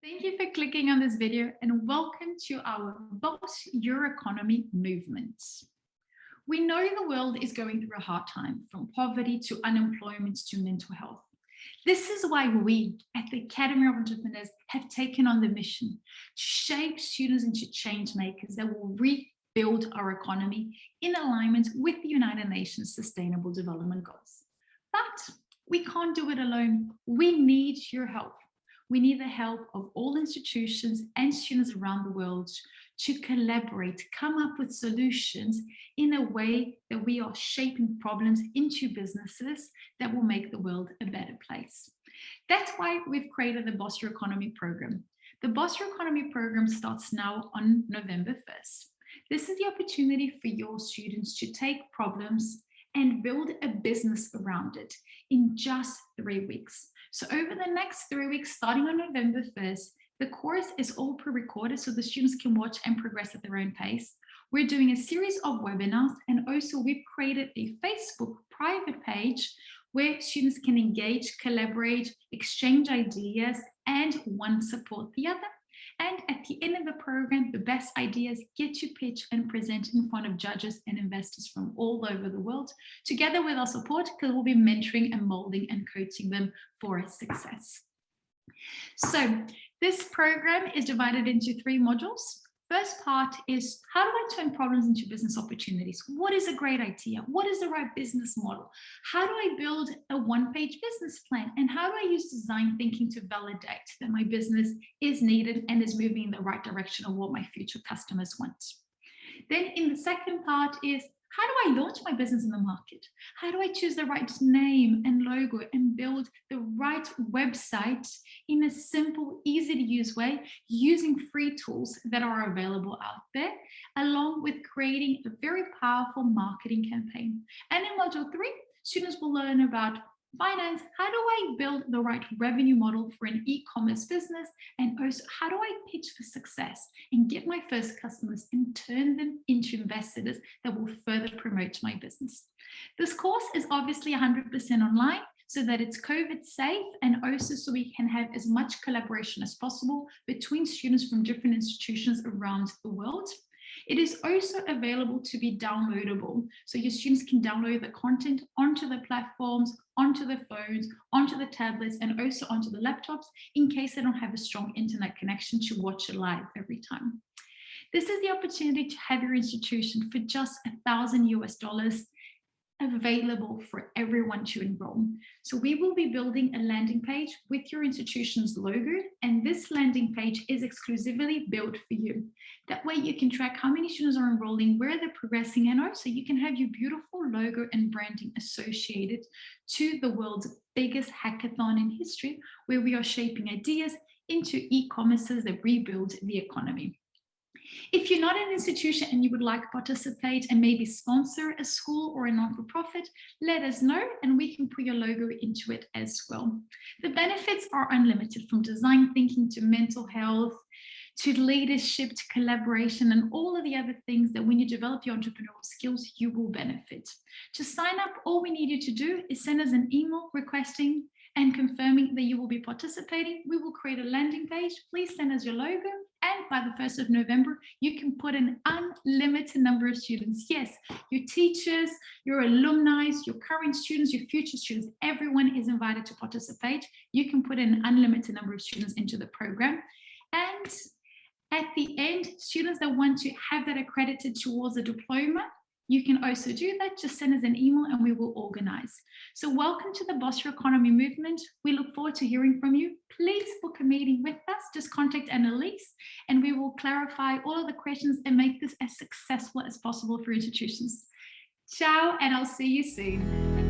Thank you for clicking on this video and welcome to our Boss Your Economy movement. We know the world is going through a hard time, from poverty to unemployment to mental health. This is why we at the Academy of Entrepreneurs have taken on the mission to shape students into change makers that will rebuild our economy in alignment with the United Nations Sustainable Development Goals. But we can't do it alone. We need your help. We need the help of all institutions and students around the world to collaborate, come up with solutions in a way that we are shaping problems into businesses that will make the world a better place. That's why we've created the Boss Your Economy program. The Boss Your Economy program starts now on November 1st. This is the opportunity for your students to take problems and build a business around it in just 3 weeks. So over the next 3 weeks, starting on November 1st, the course is all pre-recorded so the students can watch and progress at their own pace. We're doing a series of webinars, and also we've created a Facebook private page where students can engage, collaborate, exchange ideas, and one support the other. And at the end of the program, the best ideas get to pitch and present in front of judges and investors from all over the world, together with our support, because we'll be mentoring and molding and coaching them for success. So this program is divided into 3 modules. First part is, how do I turn problems into business opportunities? What is a great idea? What is the right business model? How do I build a one-page business plan? And how do I use design thinking to validate that my business is needed and is moving in the right direction of what my future customers want? Then in the second part is, how do I launch my business in the market? How do I choose the right name and logo and build the right website in a simple, easy to use way using free tools that are available out there, along with creating a very powerful marketing campaign? And in module 3, students will learn about finance. How do I build the right revenue model for an e-commerce business? And also, how do I pitch for success and get my first customers and turn them into investors that will further promote my business? This course is obviously 100% online, so that it's COVID safe, and also so we can have as much collaboration as possible between students from different institutions around the world. It is also available to be downloadable, so your students can download the content onto the platforms, onto the phones, onto the tablets, and also onto the laptops in case they don't have a strong internet connection to watch it live every time. This is the opportunity to have your institution for just $1,000 available for everyone to enroll. So we will be building a landing page with your institution's logo, and this landing page is exclusively built for you. That way you can track how many students are enrolling, where they're progressing, and also you can have your beautiful logo and branding associated to the world's biggest hackathon in history, where we are shaping ideas into e-commerces that rebuild the economy. If you're not an institution and you would like to participate and maybe sponsor a school or a non-for-profit, let us know and we can put your logo into it as well. The benefits are unlimited, from design thinking to mental health, to leadership, to collaboration, and all of the other things that when you develop your entrepreneurial skills, you will benefit. To sign up, all we need you to do is send us an email requesting and confirming that you will be participating. We will create a landing page. Please send us your logo. And by the 1st of November, you can put an unlimited number of students. Yes, your teachers, your alumni, your current students, your future students, everyone is invited to participate. You can put an unlimited number of students into the program. And at the end, students that want to have that accredited towards a diploma, you can also do that. Just send us an email and we will organize. So welcome to the Boss Your Economy movement. We look forward to hearing from you. Please book a meeting with us. Just contact Annalise and we will clarify all of the questions and make this as successful as possible for institutions. Ciao, and I'll see you soon.